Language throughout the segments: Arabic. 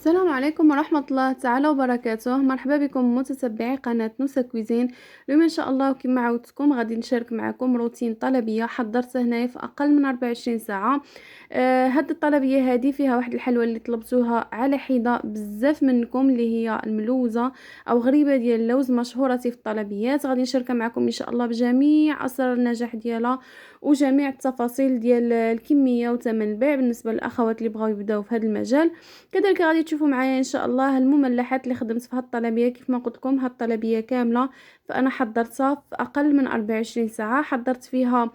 السلام عليكم ورحمة الله تعالى وبركاته. مرحبا بكم متتبعي قناة نوسة كويزين. اليوم ان شاء الله كما عودتكم غادي نشارك معكم روتين طلبية حضرته هنايا في اقل من 24 ساعة. هاد الطلبية هذه فيها واحد الحلوى اللي طلبتوها على حدة بزاف منكم، اللي هي الملوزة او غريبة ديال اللوز، مشهورة في الطلبيات. غادي نشارك معكم ان شاء الله بجميع اسرار النجاح ديالها وجميع التفاصيل ديال الكمية وثمن البيع بالنسبة للاخوات اللي بغاو يبداو في هذا المجال. كذلك غادي تشوفوا معايا ان شاء الله المملحات اللي خدمت في هاد الطلبيه. كيف ما قلت لكم هاد الطلبيه كامله فانا حضرتها في اقل من 24 ساعه. حضرت فيها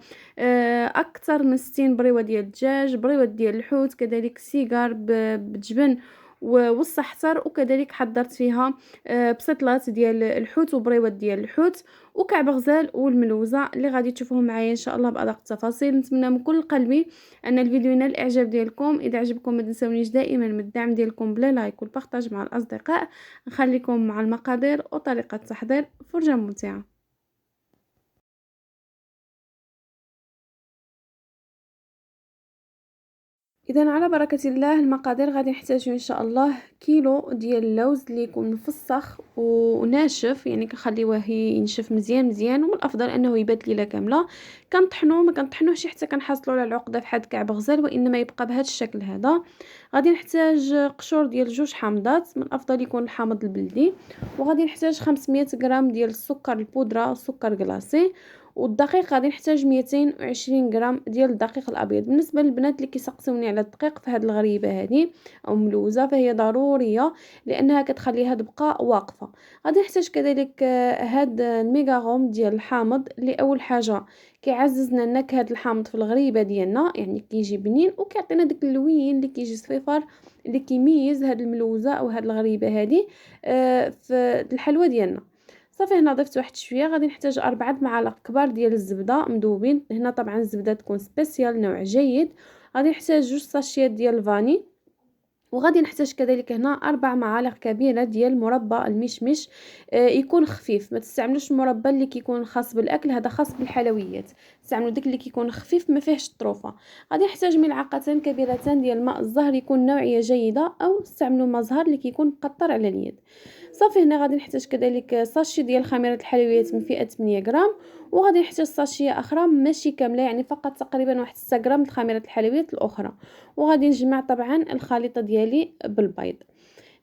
اكثر من 60 بريوه ديال الدجاج، بريوه ديال الحوت، كذلك سيجار بجبن والسحتر، وكذلك حضرت فيها بسطلات ديال الحوت وبريوات ديال الحوت وكعب غزال والملوزه اللي غادي تشوفوهم معايا ان شاء الله بادق التفاصيل. نتمنى من كل قلبي ان الفيديو ينال الاعجاب ديالكم. اذا عجبكم ما تنسونيش دائما من الدعم ديالكم بلا لايك والبارطاج مع الاصدقاء. نخليكم مع المقادير وطريقه التحضير. فرجه ممتعه. اذا على بركه الله المقادير. غادي نحتاج ان شاء الله كيلو ديال اللوز اللي يكون مفسخ وناشف، يعني كنخليوه ينشف مزيان مزيان، ومن الافضل انه يبات ليله كامله. كنطحنوه، ما كنطحنوهش حتى كنحصلوا على العقده فحال كعب غزال، وانما يبقى بهذا الشكل هذا. غادي نحتاج قشور ديال 2 حامضات، من الافضل يكون الحامض البلدي. وغادي نحتاج 500 غرام ديال السكر البودره، سكر كلاصي. والدقيق غادي نحتاج 220 غرام ديال الدقيق الابيض. بالنسبه للبنات اللي كيسقسوني على الدقيق في هذه الغريبه هذه او ملوزه فهي ضروريه لانها كتخليها تبقى واقفه. غادي نحتاج كذلك هاد الميغاغوم ديال الحامض، اللي اول حاجه كيعزز لنا نكهه الحامض في الغريبه ديالنا، يعني كيجي بنين وكيعطينا داك اللوين اللي كيجي صفيفر اللي كيميز هاد الملوزه او هاد الغريبه هذه في الحلوى ديالنا. صافي هنا ضفت واحد شويه. غادي نحتاج 4 معالق كبار ديال الزبده مذوبين، هنا طبعا الزبده تكون سبيسيال نوع جيد. غادي نحتاج 2 ساشيات ديال الفاني. وغادي نحتاج كذلك هنا 4 معالق كبيره ديال مربى المشمش. يكون خفيف، ما تستعملوش المربى اللي كيكون خاص بالاكل، هذا خاص بالحلويات. استعملوا داك اللي كيكون خفيف ما فيهش الطروفه. غادي نحتاج ملعقتين كبيرتان ديال الماء الزهر، يكون نوعيه جيده، او استعملوا ماء زهر اللي كيكون مقطر على اليد. صافي هنا غادي نحتاج كذلك ساشي ديال خميره الحلويات من فئه 8 غرام. وغادي نحتاج ساشيه اخرى ماشي كامله، يعني فقط تقريبا واحد 6 غرام د خميره الحلويات الاخرى. وغادي نجمع طبعا الخليطه ديالي بالبيض.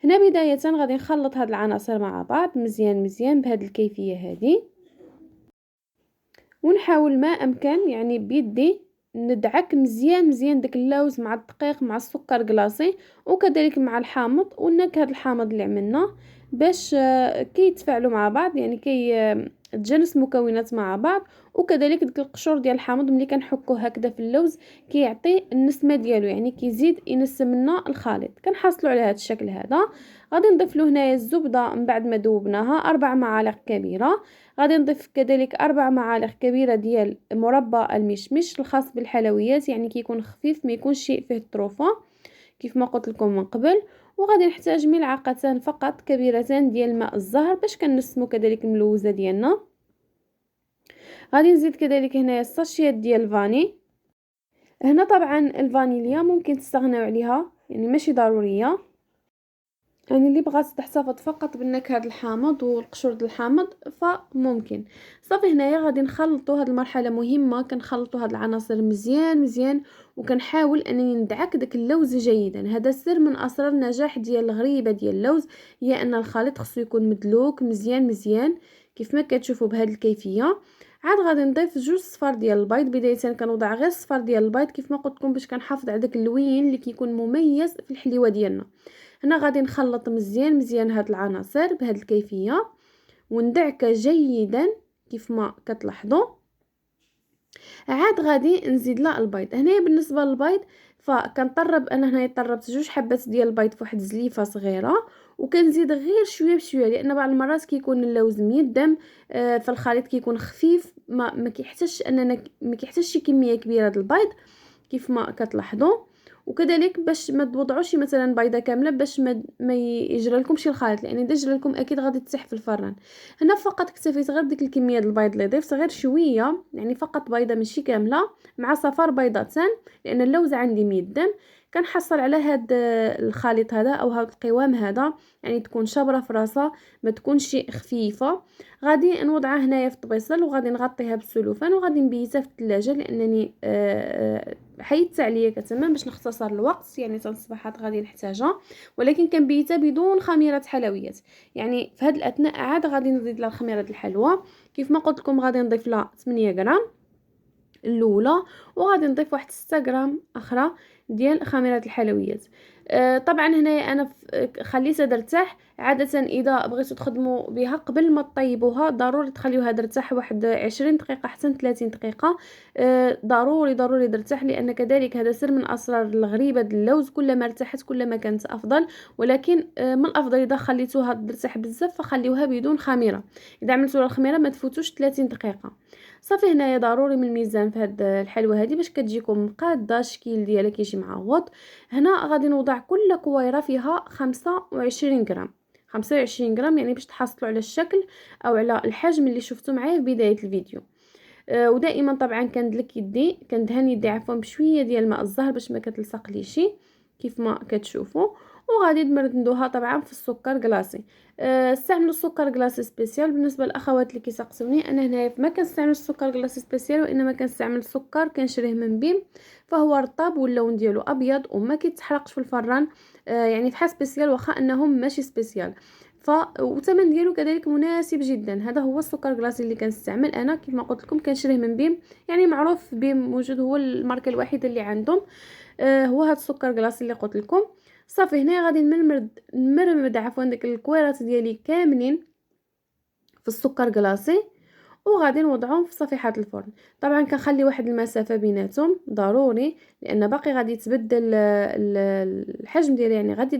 هنا بدايه غادي نخلط هاد العناصر مع بعض مزيان مزيان بهذه الكيفيه هذه، ونحاول ما امكن يعني بيدي ندعك مزيان مزيان داك اللوز مع الدقيق مع السكر كلاصي وكذلك مع الحامض والنكهه الحامض اللي عملنا باش كيتفاعلوا مع بعض، يعني تجانس مكونات مع بعض. وكذلك ديك القشور ديال الحامض ملي كنحكوه هكذا في اللوز كيعطي النسمه ديالو، يعني كيزيد ينسم لنا الخليط. كنحصلوا على هذا الشكل هذا. غادي نضيف له هنايا الزبده من بعد ما ذوبناها 4 معالق كبيره. غادي نضيف كذلك 4 معالق كبيره ديال مربى المشمش الخاص بالحلويات، يعني كيكون خفيف ما يكونش شيء فيه الطروفه كيف ما قلت لكم من قبل. وغادي نحتاج ملعقتان فقط كبيرتان ديال الماء الزهر باش كنسمو كذلك الملوزه ديالنا. غادي نزيد كذلك هنا الساشيات ديال الفاني. هنا طبعا الفانيليا ممكن تستغناو عليها، يعني ماشي ضروريه، يعني اللي بغات تحتفظ فقط بالنكهه الحامض والقشور د الحامض فممكن. صافي هنايا غادي نخلطوا. هاد المرحله مهمه، كنخلطوا هاد العناصر مزيان مزيان وكنحاول انني ندعك داك اللوز جيدا. هذا سر من اسرار النجاح ديال الغريبه ديال اللوز، هي ان الخليط خصو يكون مدلوك مزيان مزيان كيف ما كتشوفوا بهذه الكيفيه. عاد غادي نضيف 2 صفار ديال البيض. بدايه كنوضع غير صفار ديال البيض كيف ما قلت لكم باش كنحافظ على داك اللوين اللي كيكون مميز في الحليوه ديالنا. هنا غادي نخلط مزيان مزيان هاد العناصر بهذه الكيفيه وندعك جيدا كيف ما كتلاحظوا. عاد غادي نزيد لها البيض. هنايا بالنسبه للبيض فكنطرب، انا هنايا طربت 2 حبات ديال البيض في واحد الزليفه صغيره، وكنزيد غير شويه بشويه لان بعض المرات كيكون اللوز ميدم في الخليط كيكون خفيف، ما كيحتاجش اننا ما كيحتاجش شي كميه كبيره ديال البيض كيف ما كتلاحظوا. وكذلك باش ما توضعوش مثلا بيضه كامله باش ما يجرى لكمش الخليط، لان اذا جرى لكم اكيد غادي تسيح في الفران. هنا فقط اكتفيت غير ديك الكميه ديال البيض اللي ضفت غير شويه، يعني فقط بيضه ماشي كامله مع صفار بيضتان لان اللوز عندي ميدم. كنحصل على هاد الخليط هذا او هاد القوام هذا، يعني تكون شابره في راسها، ما تكونش خفيفه. غادي نوضعها هنايا في الطبيصل وغادي نغطيها بالسلوفان وغادي نبيتها في الثلاجه، لانني حيدت عليا تمام باش نختصر الوقت، يعني تصبحات غادي نحتاجها، ولكن كنبيتها بدون خميره حلويات. يعني في هذا الاثناء عاد غادي نزيد لها خميره الحلوى. كيف ما قلت لكم غادي نضيف لها 8 غرام الاولى، وغادي نضيف واحد 6 غرام اخرى ديال خميره الحلويات. طبعا هنايا انا خليتها ترتاح. عاده اذا بغيتوا تخدموا بها قبل ما تطيبوها ضروري تخليوها ترتاح واحد 20 دقيقه حتى 30 دقيقه. ضروري ضروري ترتاح، لان كذلك هذا سر من اسرار الغريبه د اللوز، كلما ارتاحت كلما كانت افضل. ولكن من الافضل اذا خليتوها ترتاح بزاف فخليوها بدون خميره. اذا عملتوا الخميره ما تفوتوش 30 دقيقه. صافي هنايا ضروري من الميزان في هاد الحلوى هذه باش كتجيكم قاده الشكل ديالها كيجي معوض. هنا غادي نوضع كل كويره فيها 25 غرام. 25 غرام يعني باش تحصلوا على الشكل او على الحجم اللي شفتوا معايا في بدايه الفيديو. ودائما طبعا كندلك يدي، كندهن يدي عفوا بشويه ديال الماء الزهر باش ما كتلصق لي شي كيف ما كتشوفوا. وغادي نمردوها طبعا في السكر كلاصي. استعملوا السكر كلاصي سبيسيال. بالنسبه للاخوات اللي كيسقسوني، انا هنايا ما كنستعمل السكر كلاصي سبيسيال، وانما كنستعمل السكر كنشريه من بيم، فهو رطب واللون ديالو ابيض وما كيتحرقش في الفران. يعني فحال سبيسيال واخا انهم ماشي سبيسيال. والثمن ديالو كذلك مناسب جدا. هذا هو السكر كلاصي اللي كنستعمل انا، كيف ما قلت لكم كنشريه من بيم، يعني معروف بيم موجود، هو الماركه الوحيده اللي عندهم. هو هذا السكر كلاصي اللي قلت لكم. صافي هنا غادي نمرمد عفوا داك الكويرات ديالي كاملين في السكر كلاصي، وغادي نوضعهم في صفيحه الفرن. طبعا كنخلي واحد المسافه بيناتهم ضروري، لان باقي غادي يتبدل الحجم ديالها، يعني غادي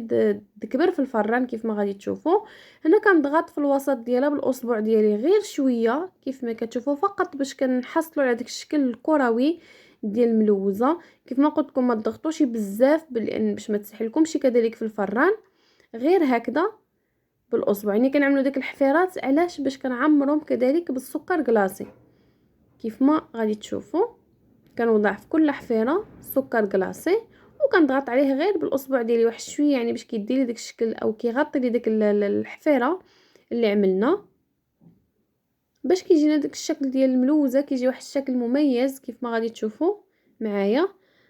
تكبر في الفران كيف ما غادي تشوفوا. هنا كنضغط في الوسط ديالها بالاصبع ديالي غير شويه كيف ما كتشوفوا، فقط باش كنحصلوا على داك الشكل الكروي ديال الملوزه. كيف ما قلت لكم ما تضغطوش بزاف لان باش ما تسحلكمش كذلك في الفران، غير هكذا بالاصبع. يعني كنعملوا ديك الحفيرات علاش؟ باش كنعمرهم كذلك بالسكر كلاصي. كيف ما غادي تشوفوا كنوضع في كل حفيره سكر كلاصي وكنضغط عليه غير بالاصبع ديالي واحد شويه، يعني باش كيدير لي داك الشكل او كيغطي لي ديك الحفيره اللي عملنا، باش كيجينا داك الشكل ديال الملوزه، كيجي واحد الشكل مميز كيف ما غادي تشوفوا معايا.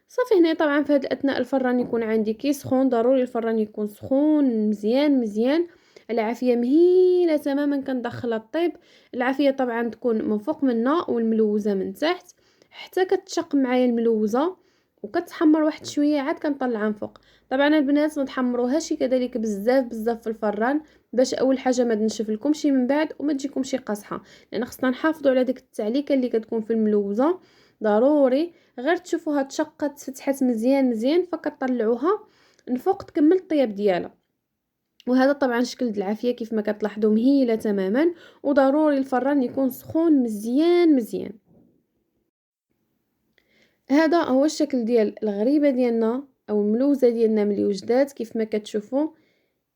صافي هنا طبعا في هذا الاثناء الفران يكون عندي كيسخون، ضروري الفران يكون سخون مزيان مزيان. العافيه مهيله تماما كندخلها الطيب. العافيه طبعا تكون من فوق منا والملوزه من تحت حتى كتشق معايا الملوزه وكتحمر واحد شويه، عاد كنطلعها من فوق. طبعا البنات ما تحمروهاش كذلك بزاف بزاف في الفران، باش اول حاجه ما تنشف لكمش من بعد وما تجيكمش قاصحه، لان خصنا نحافظوا على ديك التعليكه اللي كتكون في الملوزه. ضروري غير تشوفوها تشقت فتحت مزيان مزيان فكتطلعوها الفوق تكمل الطياب ديالها. وهذا طبعا شكل العافيه كيف ما كتلاحظوا مهيله تماما، وضروري الفران يكون سخون مزيان مزيان. هذا هو الشكل ديال الغريبه ديالنا او الملوزه ديالنا ملي وجدات. كيف ما كتشوفوا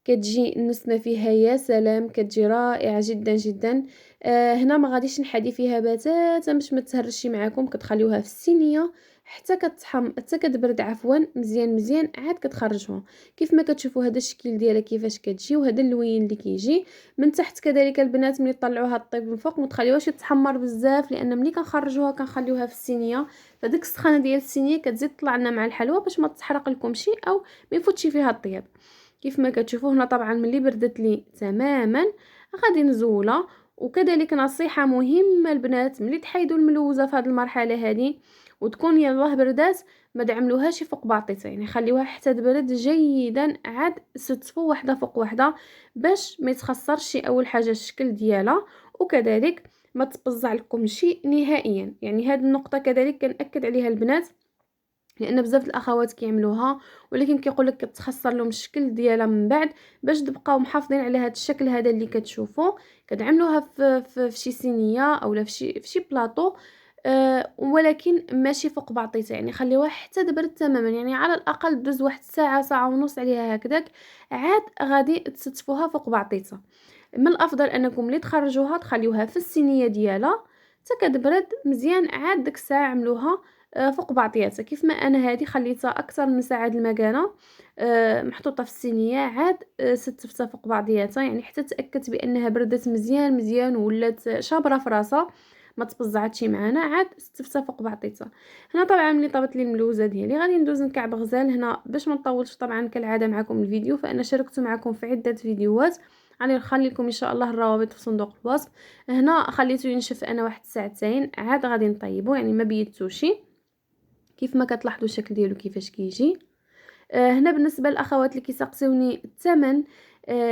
كتجي النسمه فيها يا سلام، كتجي رائعه جدا جدا. هنا ما غاديش نحادي فيها بتاتا باش ما تهرشي معاكم، كتخليوها في الصينيه حتى حتى كتبرد عفوا مزيان مزيان، عاد كتخرجوها. كيف ما كتشوفوا هذا الشكل ديالها كيفاش كتجي، وهذا اللوين اللي كيجي من تحت كذلك. البنات ملي طلعوها الطيب من فوق ما تخليوهاش تحمر بزاف، لان ملي كنخرجوها كنخليوها في الصينيه، فديك السخانه ديال الصينيه كتزيد تطلع لنا مع الحلوى باش ما تحرق لكم شيء او ما يفوتش فيها الطياب. كيف ما كتشوفوا هنا طبعا ملي بردت لي تماما غادي نزولها. وكذلك نصيحه مهمه البنات، ملي تحيدوا الملوزه في هذه المرحله هذه وتكون يلاه بردات، ما تعملوهاش فوق بعطيتها، يعني خليوها حتى تبرد جيدا، عاد ستفوا وحده فوق وحده باش ما يتخسرش اول حاجه الشكل ديالها، وكذلك ما تبزع لكم شيء نهائيا. يعني هذه النقطه كذلك كنأكد عليها البنات، لان بزاف الاخوات كيعملوها ولكن كيقول لك كتخسر لهم الشكل ديالها من بعد. باش تبقاو محافظين على هذا الشكل هذا اللي كتشوفوا، كتعملوها في شي صينيه اولا في شي بلاطو، ولكن ماشي فوق بعضيتها، يعني خليوها حتى تبرد تماما، يعني على الاقل دوز واحد ساعه ساعه ونص عليها هكذاك، عاد غادي تستفوها فوق بعضيتها. من الافضل انكم اللي تخرجوها تخليوها في الصينيه ديالها حتى كتبرد مزيان، عاد ديك الساعه عملوها فوق بعضياتها. كيف ما انا هذه خليتها اكثر من ساعه المكانه محطوطه في الصينيه، عاد ستفتها فوق بعضياتها، يعني حتى تاكدت بانها بردت مزيان مزيان ولات شابره في راسها ما تبزعتش معنا، عاد ستفتها فوق بعضياتها. هنا طبعا ملي طابت لي الملوزه ديالي غادي ندوز نكعب غزال. هنا باش ما نطولش طبعا كالعاده معكم الفيديو، فانا شاركت معكم في عده فيديوهات، غادي نخلي لكم ان شاء الله الروابط في صندوق الوصف. هنا خليته ينشف انا واحد ساعتين، عاد غادي نطيبه، يعني ما بيتوش كيف ما كتلاحظوا الشكل ديالو كيفاش كيجي. هنا بالنسبه للاخوات اللي كيسقسيوني الثمن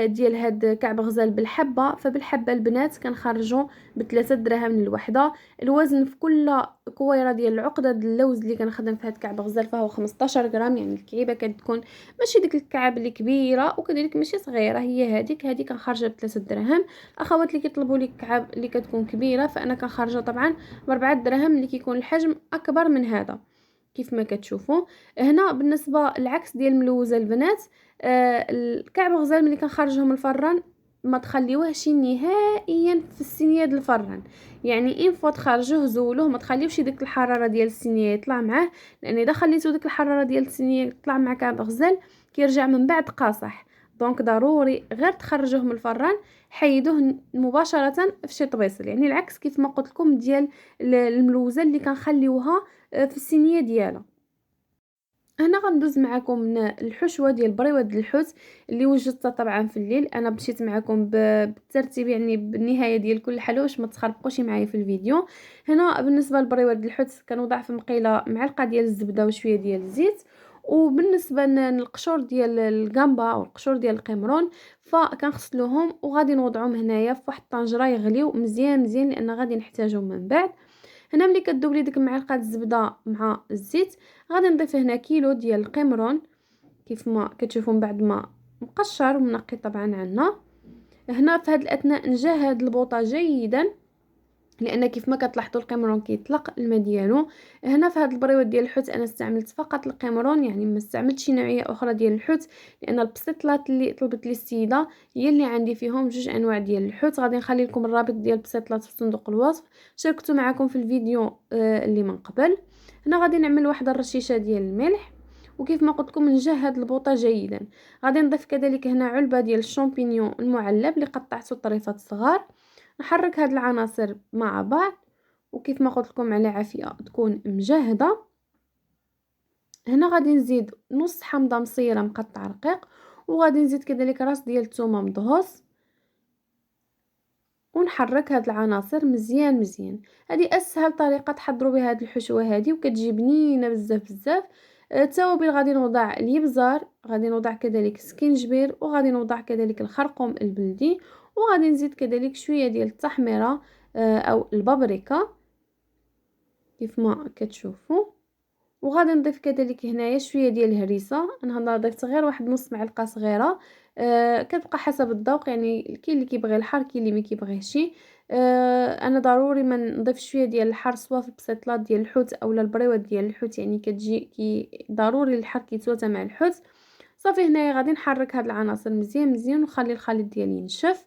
ديال هاد كعب غزال بالحبه، فبالحبه البنات كنخرجوا ب3 دراهم للوحده. الوزن في كل كويره ديال العقده ديال اللوز اللي كنخدم في هاد كعب غزال فهو 15 غرام، يعني الكعيبه كتكون ماشي ديك الكعب اللي كبيره وكذلك ماشي صغيره، هي هذه كنخرجها ب3 دراهم. الاخوات اللي كيطلبوا لي الكعب اللي كتكون كبيره فانا كنخرجها طبعا ب4 دراهم اللي كيكون الحجم اكبر من هذا كيف ما كتشوفوا. هنا بالنسبه العكس ديال الملوزه البنات، الكعب غزال ملي كنخرجهم من الفران ما تخليوهش نهائيا في الصينيه ديال الفران، يعني ان فوا تخرجوه زولوه، ما تخليوش ديك الحراره ديال الصينيه يطلع معاه، لان اذا خليتو ديك الحراره ديال الصينيه يطلع مع كعب غزال كيرجع من بعد قاصح. دونك ضروري غير تخرجوه من الفران حيدوه مباشره في شي طبيصل، يعني العكس كيف ما قلت لكم ديال الملوزه اللي كنخليوها في الصينيه ديالها. هنا غندوز معكم الحشوه ديال بريوه ديال الحوت اللي وجدتها طبعا في الليل. انا مشيت معكم بالترتيب يعني بالنهايه ديال كل حلوه باش ما تخربقوش معايا في الفيديو. هنا بالنسبه لبريوه ديال الحوت كنوضع في مقيله معلقه ديال الزبده وشويه ديال الزيت. وبالنسبه للقشور ديال الجامبا او القشور ديال القمرون فكنغسلوهم وغادي نوضعهم هنايا في واحد الطنجره يغليو مزيان مزيان لان غادي نحتاجهم من بعد. هنا ملي كتذوب لي ديك معلقه الزبده مع الزيت غادي نضيف هنا كيلو ديال القمرون كيف ما كتشوفوا من بعد ما مقشر ومنقي طبعا عنا. هنا في هذه الاثناء نجهد البوطه جيدا لان كيف ما كتلاحظوا القمرون كيطلق الماء ديالو. هنا في هذا البريود ديال الحوت انا استعملت فقط القمرون، يعني ما استعملتش شي نوعيه اخرى ديال الحوت، لان البسيطلات اللي طلبت لي السيده هي اللي عندي فيهم جوج انواع ديال الحوت. غادي نخلي لكم الرابط ديال البسيطلات في صندوق الوصف، شاركته معكم في الفيديو اللي من قبل. هنا غادي نعمل واحد الرشيشه ديال الملح، وكيف ما قلت لكم نجهد البوطه جيدا. غادي نضيف كذلك هنا علبه ديال الشامبينيون المعلب اللي قطعته طريفات صغار. نحرك هاد العناصر مع بعض وكيف ما قلت لكم على عافيه تكون مجهده. هنا غادي نزيد نص حامضه مصيره مقطع رقيق، وغادي نزيد كذلك راس ديال الثومه مدهوس، ونحرك هاد العناصر مزيان مزيان. هذه اسهل طريقه تحضروا بها هاد الحشوه هذه وكتجي بنينه بزاف بزاف. التوابل غادي نوضع الابزار، غادي نوضع كذلك السكينجبير، وغادي نوضع كذلك الخرقوم البلدي، وغادي نزيد كذلك شويه ديال التحميره او البابريكا كيف ما كتشوفوا. وغادي نضيف كذلك هنايا شويه ديال الهريسه، انا هنا ضفت غير واحد نص معلقه صغيره، كتبقى حسب الذوق، يعني كاين اللي كيبغي الحار كاين اللي ما كيبغيهش. انا ضروري ما نضيف شويه ديال الحار سواء في البسيطلات ديال الحوت اولا البريوات ديال الحوت، يعني كتجي ضروري الحار كيتواتى مع الحوت. صافي هنايا غادي نحرك هاد العناصر مزيان مزيان ونخلي الخليط ديالي ينشف.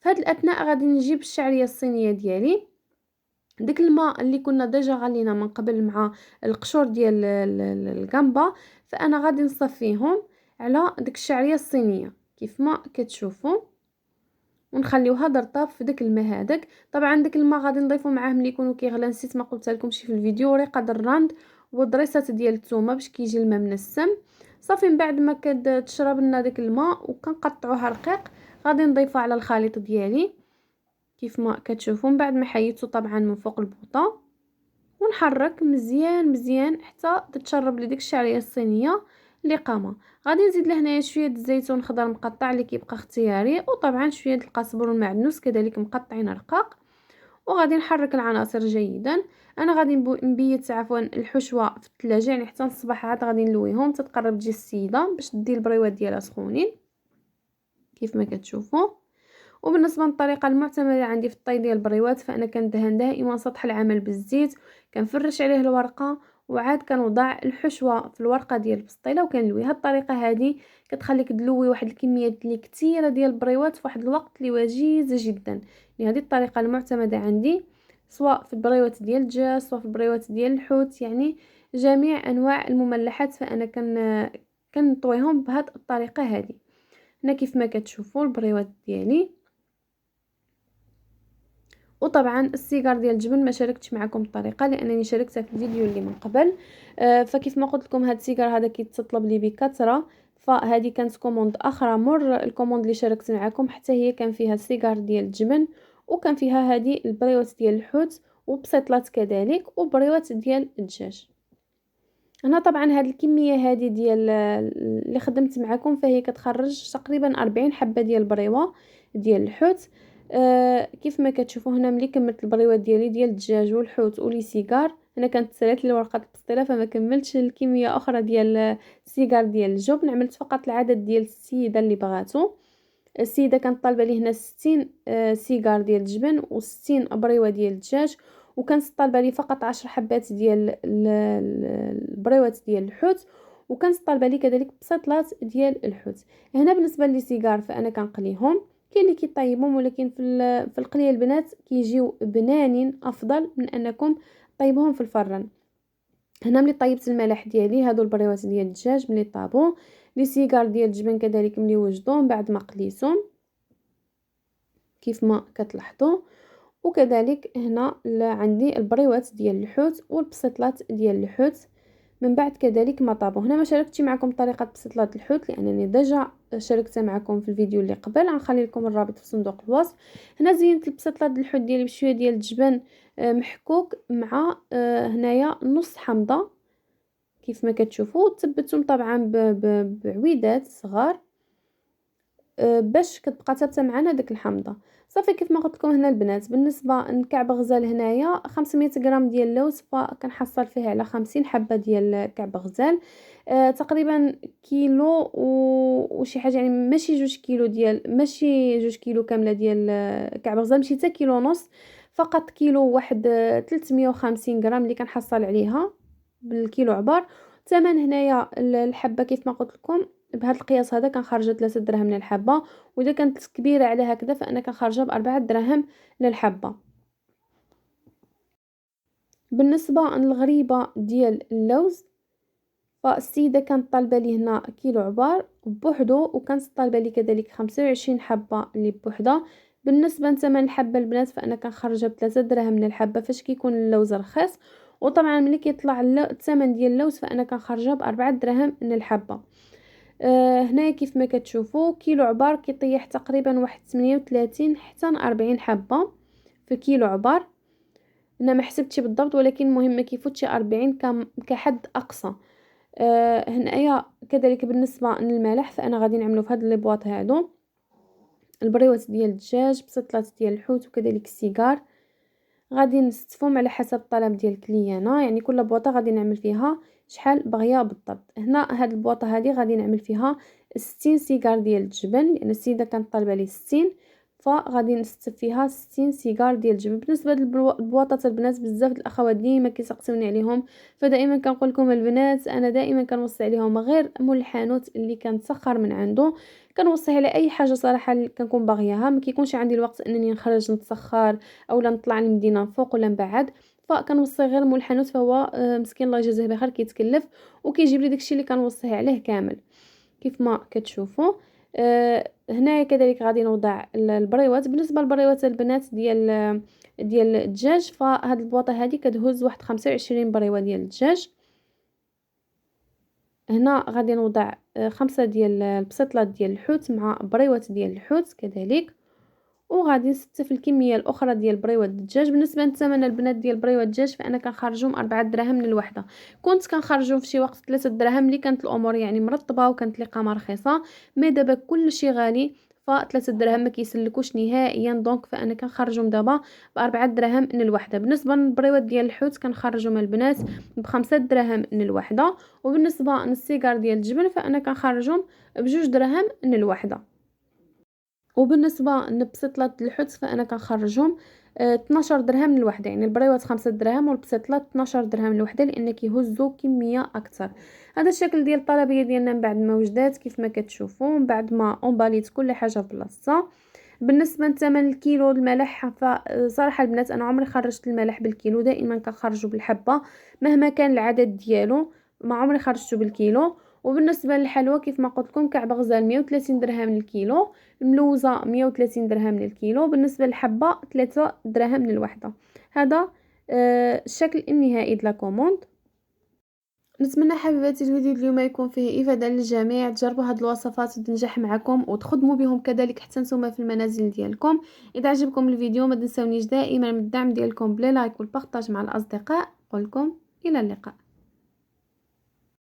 في هاد الاثناء غادي نجيب الشعريه الصينيه ديالي، ديك الماء اللي كنا ديجا غلينا من قبل مع القشور ديال الجامبا، فانا غادي نصفيهم على ديك الشعريه الصينيه كيف ما كتشوفوا، ونخليوها ترطب في داك الماء هذاك. طبعا داك الماء غادي نضيفو معاه ملي يكونوا كيغلى، نسيت ما قلتها لكمش في الفيديو، ريقه الرند وضريسات ديال الثومه باش كيجي الماء منسم. صافي من بعد ما كتشرب لنا داك الماء وكنقطعوها رقيق غادي نضيفها على الخليط ديالي كيف ما كتشوفوا، من بعد ما حيدته طبعا من فوق البوطه، ونحرك مزيان مزيان حتى تتشرب لي ديك الشعريه الصينيه اللي قامه. غادي نزيد لهنايا شويه الزيتون خضر مقطع اللي كيبقى اختياري، وطبعا شويه القزبر والمعدنوس كذلك مقطعين رقاق، وغادي نحرك العناصر جيدا. انا غادي نبيت عفوا الحشوه في الثلاجه يعني حتى الصباح عاد غادي نلويهم تتقرب تجي السيده باش تدي البريوات ديالها سخونين كيف ما كتشوفوا. وبالنسبه للطريقه المعتمده عندي في الطي ديال البريوات فانا كندهن دائما سطح العمل بالزيت، كنفرش عليه الورقه وعاد كنوضع الحشوه في الورقه ديال البسطيله وكنلوي. هاد الطريقه هذه كتخليك تلوي واحد الكميات اللي كثيره ديال البريوات في واحد الوقت اللي وجيز جدا. يعني هذه الطريقه المعتمده عندي سواء في البريوات ديال الدجاج سواء في البريوات ديال الحوت، يعني جميع انواع المملحات، فانا كنطويهم بهذه الطريقه هذه. هنا كيف ما كتشوفوا البريوات ديالي. وطبعا السيجار ديال الجبن ما شاركتش معكم الطريقه لانني شاركتها في الفيديو اللي من قبل. فكيف ما قلت لكم هذا السيجار هذا كيتطلب لي بكثره، فهذه كانت كوموند اخرى مر الكوموند اللي شاركت معكم، حتى هي كان فيها السيجار ديال الجبن، وكان فيها هذه البريوات ديال الحوت وبسيطلات كذلك وبريوات ديال الدجاج. هنا طبعا هذه الكميه هذه ديال اللي خدمت معكم فهي كتخرج تقريبا 40 حبه ديال البريوه ديال الحوت. كيف ما كتشوفوا هنا ملي كملت البريوات ديالي ديال الدجاج والحوت ولي سيجار، هنا كانت سالات لي ورقه التسطيله فما كملتش الكميه اخرى ديال السيجار ديال الجبن، عملت فقط العدد ديال السيده اللي بغاتو. السيده كانت طالبه لي هنا 60 سيجار ديال الجبن و60 بريوه ديال الدجاج، وكانت طالبه لي فقط 10 حبات ديال البريوات ديال الحوت، وكانت طالبه لي كذلك بسطلات ديال الحوت. هنا بالنسبه لي سيجار فانا كنقليهم، كاين اللي كيطيبهم ولكن في القليه البنات كيجيو بنانين افضل من انكم طيبوهم في الفران. هنا ملي طيبت الملح ديالي هادو البريوات ديال الدجاج ملي طابو، لي سيجار ديال الجبن كذلك ملي وجدوهم بعد ما قليتهم كيف ما كتلاحظوا، وكذلك هنا عندي البريوات ديال الحوت والبسطلات ديال الحوت من بعد كذلك ما طابوا. هنا ما شاركتش معكم طريقه بسطلات الحوت لانني ديجا شاركتها معكم في الفيديو اللي قبل، غنخلي لكم الرابط في صندوق الوصف. هنا زينت البسطلات ديال الحوت ديالي بشويه ديال الجبن محكوك مع هنايا نص حمضه كيف ما كتشوفوا، تثبتهم طبعا بعويدات صغار باش كتبقى ثابته معنا ديك الحمضه. صافي كيف ما قلت لكم هنا البنات بالنسبه لكعب غزال هنايا 500 غرام ديال اللوز فكنحصل فيه على 50 حبه ديال كعب غزال، تقريبا كيلو وشي حاجه، يعني ماشي 2 كيلو ماشي 2 كيلو كامله ديال كعب غزال، ماشي حتى كيلو ونص، فقط كيلو واحد 350 غرام اللي كنحصل عليها بالكيلو عبار. ثمن هنايا الحبه كيف ما قلت لكم بهذا القياس هذا كنخرج 3 دراهم للحبه، واذا كانت كبيره على هكذا فانا كنخرجها ب4 دراهم للحبه. بالنسبه للغريبه ديال اللوز فالسيده كانت طالبه لي هنا كيلو عبار بوحدو، وكانت طالبه لي كذلك 25 حبه اللي بوحده. بالنسبه لثمن الحبه البنات فانا كنخرجها ب3 دراهم للحبه فاش كيكون اللوز رخيص، وطبعا ملي كيطلع الثمن ديال اللوز فانا كنخرجها ب4 دراهم للحبه. هنا كيف ما كتشوفوا كيلو عبار كيطيح تقريبا واحد 38 حتى 40 حبه في كيلو عبار. انا ما حسبتش بالضبط ولكن المهم ما كيفوتش 40 كحد اقصى. هنايا كذلك بالنسبه للملح فانا غادي نعملو في هاد لي بواط هادو البريوات ديال الدجاج بسطلات ديال الحوت وكذلك السيجار، غادي نستفهم على حسب الطلب ديال الكليانه، يعني كل بواطه غادي نعمل فيها شحال بغيه بالضبط. هنا هاد البواطه هذه غادي نعمل فيها 60 سيجار ديال الجبن لان السيده كانت طالبه لي 60، فغادي نستف فيها 60 سيجار ديال الجبن. بالنسبه للبواطات البنات بزاف الاخوات ديما كيسقسوني عليهم، فدائما كنقول لكم البنات انا دائما كنوصي عليهم غير مول الحانوت اللي كنسخر من عنده، كنوصي على اي حاجه صراحه اللي كنكون باغياها، ما كيكونش عندي الوقت انني نخرج نتسخر اولا نطلع للمدينه فوق ولا نبعد، فكنوصي غير مول الحانوت، فهو مسكين الله يجازيه بخير كيتكلف وكيجيب لي داكشي اللي كنوصيه عليه كامل كيف ما كتشوفوا. هنايا كذلك غادي نوضع البريوات. بالنسبه للبريوات البنات ديال الدجاج فهاد البواطه هذه كتهز واحد 25 بريوه ديال الدجاج. هنا غادي نوضع 5 ديال البسطلات ديال الحوت مع بريوات ديال الحوت كذلك، وغادي نستف الكميه الاخرى ديال بريوه الدجاج. بالنسبه للثمن البنات ديال بريوه الدجاج فانا كنخرجهم 4 دراهم للوحده، كنت كنخرجهم في شي وقت 3 دراهم اللي كانت الامور يعني مرطبه وكانت الاقامه رخيصه، مي دابا كلشي غالي ف3 دراهم ما كيسلكوش نهائيا، دونك فانا كنخرجهم دابا ب4 دراهم للوحده. بالنسبه للبريوات ديال الحوت كنخرجهم البنات ب5 دراهم للوحده، وبالنسبه للسيجار ديال الجبن فانا كنخرجهم ب2 دراهم للوحده. وبالنسبه للبسطلات الحوت فانا كنخرجهم 12 درهم للوحده، يعني البريوات 5 دراهم والبسطلات 12 درهم للوحده لان كيهزوا كميه اكثر. هذا الشكل ديال الطلبيه ديالنا من بعد ما وجدات كيف ما كتشوفوا، من بعد ما اونباليت كل حاجه في بلاصتها. بالنسبه لثمن الكيلو الملح، فصراحه البنات انا عمري خرجت الملح بالكيلو، دائما كنخرجه بالحبه مهما كان العدد ديالو، ما عمري خرجته بالكيلو. وبالنسبه للحلوى كيف ما قلت لكم كعب غزال 130 درهم للكيلو، الملوزه 130 درهم للكيلو، بالنسبه للحبه 3 دراهم للوحده. هذا الشكل النهائي د لا كوموند. نتمنى حبيباتي الفيديو اليوم يكون فيه افاده للجميع، تجربوا هاد الوصفات وتنجح معكم وتخدموا بهم كذلك حتى نتوما في المنازل ديالكم. اذا عجبكم الفيديو ما تنسونيش دائما من الدعم ديالكم بلي لايك والبارطاج مع الاصدقاء. نقول لكم الى اللقاء.